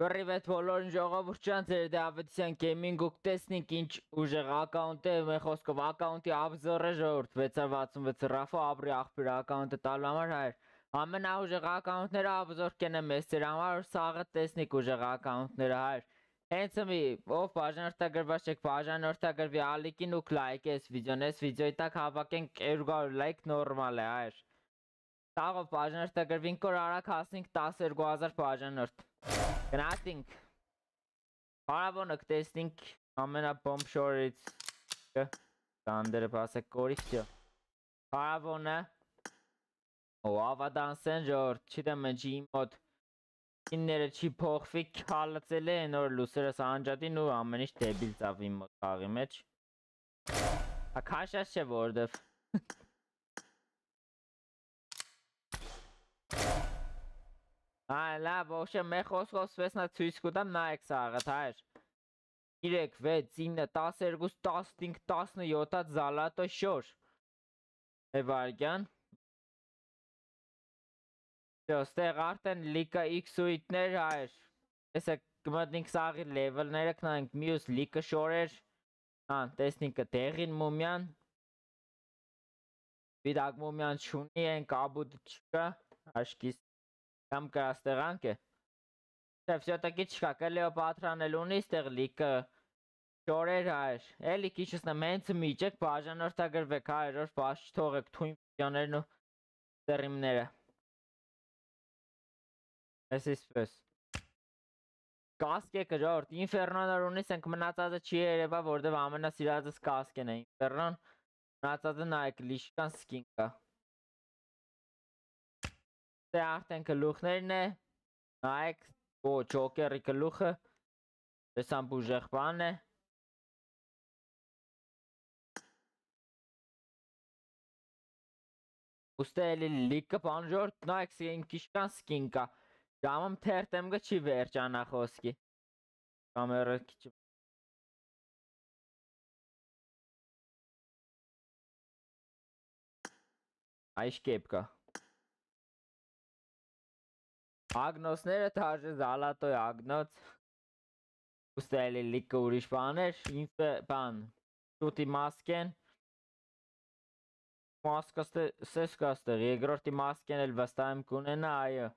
Привет, բոլորին ժողովուրդ ջան, ձեր Դավիթյան Gaming ու տեսնենք ինչ ուժեղ ակաունտ է, մեր խոսքով ակաունտի обзор է ժողովուրդ 666 Ռաֆո ապրի աղբյուր ակաունտը տալու համար հայր ամենաուժեղ ակաունտները обзор կենեմ ես ձեր համար, սաղը տեսնենք ուժեղ ակաունտները հայր հենց մի ով բաժանորդագրված չեք բաժանորդագրվի ալիքին ու լայք ես վիդեոն ես վիդեոյի տակ հավաքենք 200 լայք նորմալ է հայր Տաղով բաժանորդագրվին կոր արագ հասնենք 12000 բաժանորդ Գնացինք Հարավոնը կտեսնենք ամենաբոմբ շորից Կանդերը պասեք կորիք չյո Հարավոնը Ու ավադանսեն ժորդ չիտեմ ընջի իմ մոտ Ինները չի փոխվի քալացել է նոր լուսերս անջատին ու ամեն ինչ դեբիլ ծավ իմ մոտ խաղի մեջ Ակաշած չէ որդև Այ լավ ոչե մեր խոսքով սվեսնա ցույց կտամ նայեք սաղըտ հայր 3, 6, 9, 12, 15, 17 զալատո շոր Էվարգյան Ստեղ արդեն լիկա X8-ներ հայր Եսը կմտնինք սաղի լևելները կնանք միուս լիկը շորեր Տեսնինքը տեղին մումյան Վիդակ մումյան չունի են կաբուտ չկա Աշկիս Կամ կրաստեղանք է Всё-таки չկա Կլեոպատրան էլ ունի ստեղ լիկը Շորեր հայր Էլի քիչս նմ հենց միջեք բաժանորդագրվեք հայր որ բաց չթողեք թույն վիդեոներն ու սերիմները Ես իսպես Կասկեկը ժորդ ինֆերնոներ ունիս ենք մնացածը չի երևա որդև ամենասիրածս կասկեն է ինֆերնոն մնացածը նայք լիշկան սկին կա Դե արդեն կլուխներն է նայք ջոկերի կլուխը Տեսամ բուժեղ բան է Ուստե էլի լիկը բան ժորդ նայք իմ կիշկան սկին կա Ժամում թերթեմ գը չի վերջանա խոսքի Կամերը քիչ Այշ կեպ կա Ագնոսները թաժը զալատոյ ագնոց Ուստե էլի լիկը ուրիշ բաներ բան Շուտի մասկեն Մասկաստը սես կաստեղ Եգրորդի մասկեն էլ վստահեմ կունենա այո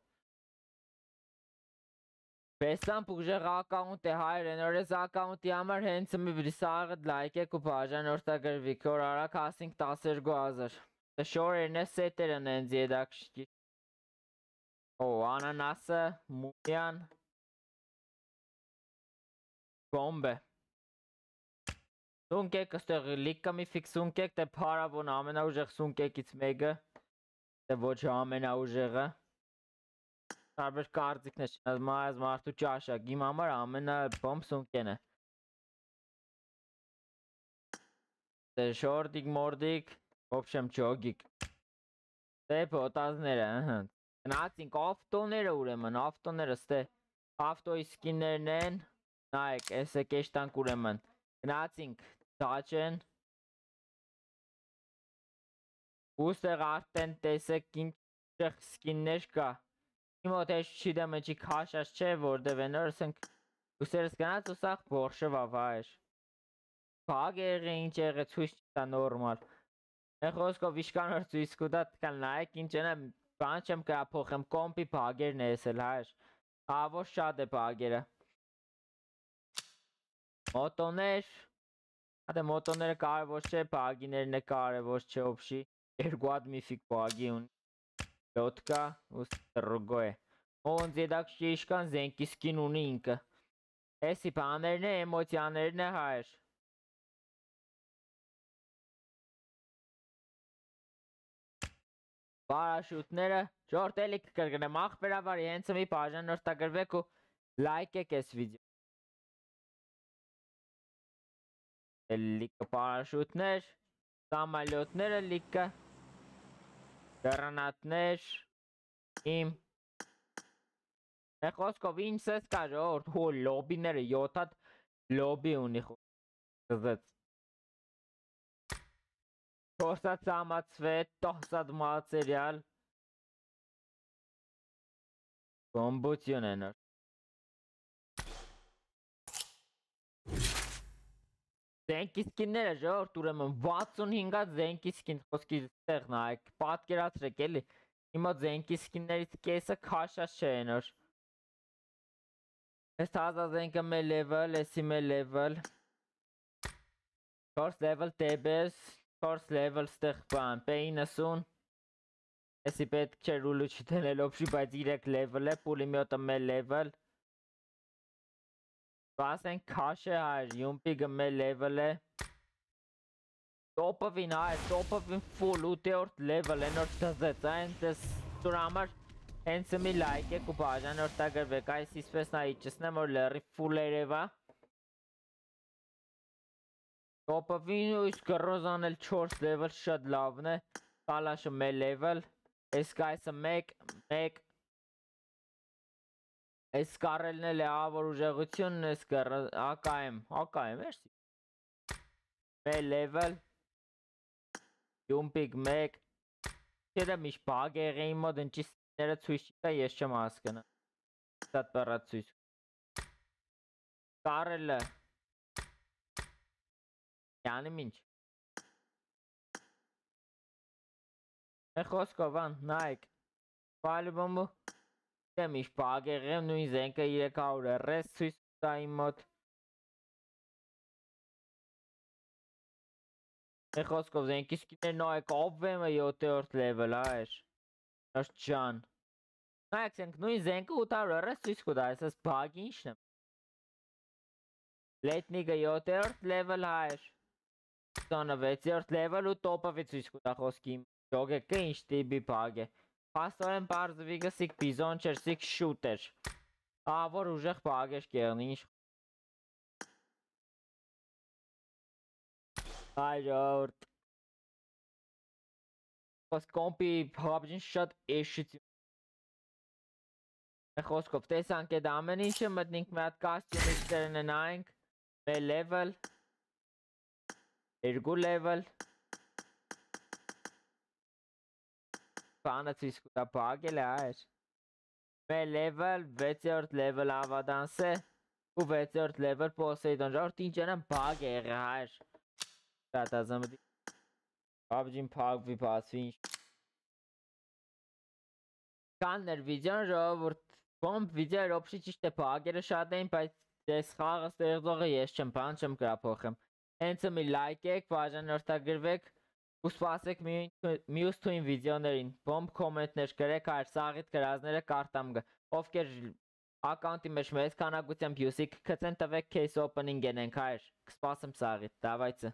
Պեսամպ ուժեղ ակաունտ է հայր ենորես ակաունտի համար հենց մի վրիսաղը լայքեք ու բաժանորդագրվիք որ արագ հասինք 12000 Շորերն է սետերն են զիեդակշկի Օ անանասը մումյան Բոմբ է Սունկեք ստեղ լիկը մի ֆիք սունկեք դե պարավոն ամենաուժեղ սունկեկից մեկը Դե ոչ ամենաուժեղը Տարբեր կարծիքն է չնազ մայզ մարդու ճաշակ իմ համար ամենա բոմբ սունկեն է Դե շորդիկ մորդիկ ոբշեմ ճոգիկ Դե պոտազները Գնացինք ավտոները ուրեմն ավտոները ստե Ավտոյի սկիններն են Նայք էսը կեշտանք ուրեմն Գնացինք դաչեն Ուստեղ արդեն տեսեք ինչ սկիններ կա Իմ ոտ էշ չիդեմ էջի կաշած չէ որդև ենորս ենք Ուսերս գնաց ուսախ բորշվա վայր Բագ եղե ինչ եղե ցույց չտա նորմալ Են խոսքով իշկանոր ցույց կուտա տկան նայեք ինչ ենա բան չեմ կրա փոխեմ կոմպի բագերն է էսել հայր Ավոր շատ է բագերը Մոտոներ Հատե մոտոները կարևոր չէ բագիներն է կարևոր չէ օբշի Երկուատ միֆիկ բագի ունի Լոտկա ուստրուգո է Ոնց եդակ շիշկան զենքի սկին ունի ինքը Էսի բաներն է էմոցիաներն է հայր Բարաշուտները Ժորդ էլի կկրգնեմ աղբերավարի հենց մի բաժանորդագրվեք ու լայք եք ես վիդեո Լիկը բարաշուտներ Սամալյոտները լիկը Գրանատներ Իմ Խոսքով ինչ սես կա ժորդ հո լոբիները 7 լոբի ունի խզեց Փորսած ամացվետ տոսած մացերյալ Բոմբություն է նոր Զենքի սկինները ժողովուրդ ուրեմն 65-ած զենքի սկին խոսքի տեղ նայեք, պատկերացրեք էլի։ Հիմա զենքի սկիններից կեսը քաշած չէ նոր։ Այս հազա զենքը մեր level, էսի մեր level։ 4 level TBS, 4 level ստեղ բան, P90։ Էսի պետք չէ ռուլը չտնել օբշի, բայց 3 level է, պուլիմյոտը մեր level։ Բասեն քաշ է հայր, յումպիգը մեր level է։ Տոպովին հայր, տոպովին full 8-րդ level է նոր դզեց, այն դες ծուր համար հենց մի լայք եք ու բաժան որդագրվեք, այս իսպես նա իջսնեմ, որ լերի full երևա։ Տոպովին ու իսկ գրոզան էլ 4 level շատ լավն է, կալաշը մեր level, այս կայսը 1, այս կարելն էլ է ավոր ուժեղությունն, այս ակայեմ, էրսի։ Մեր level, յումպիգ 1, Չերը միշտ բագ եղեի մոդ ընճի սիները ցույց չկա, ես չեմ հասկնա։ Շատ պեռատ ցույց։ Կարելը։ Յանում ինչ։ Մեր խոսքով ան, նայք։ Պալիբոմու։ Դե միշտ բագ եղեմ, նույն զենքը 300 ցույց տա իմ մոդ։ Մեր խոսքով զենքի սկիներ նայեք ովվեմը 7-րդ level այր։ Նաշ ջան։ Նայեք զենք նույն զենքը 830 ցույց կտա, այսպես բագ ինչն է։ Լետնիկը 7-րդ level այր։ 26-րդ level ու տոպովի ցույց կտա խոսքի ջոգեկը ինչ տիպի բագ է։ Փաստորեն բարձվիկը սիկ բիզոն չէր, սիկ շուտ էր։ Ավոր ուժեղ բագ էր կեղնի ինչ։ Այրորդ։ Բայց կոմպի PUBG-ին շատ էշիտ։ Մեր խոսքով տեսանք այդ ամեն ինչը մտնենք մի հատ կոստյումիստերն նայենք։ Մեր level 2 level Բանը ցույց կտա բագել է այր։ Մեր level 6-րդ level ավադանս է ու 6-րդ level Poseidon ժողովուրդ ինչ են բագ է եղել այր։ Շատ ազամդի PUBG-ին փակվի բացվի ինչ։ Կաններ վիդեոն ժողովուրդ Բոմբ վիդեոյր օբշի ճիշտ է բագերը շատ էին, բայց ես խաղը ստեղծողը ես չեմ, բան չեմ կրափոխեմ։ Հենց մի լայք եք, բաժան որդագրվեք ու սպասեք մյուս թույն վիդեոներին, բոմբ կոմենտներ գրեք, այր սաղիտ գրազները կարտամ գը, ովքեր ակաունտի մեջ մեծ քանակությամբ յուսիկ կծեն տվեք case opening ենենք, այր, կսպասեմ սաղիտ, դավայցը։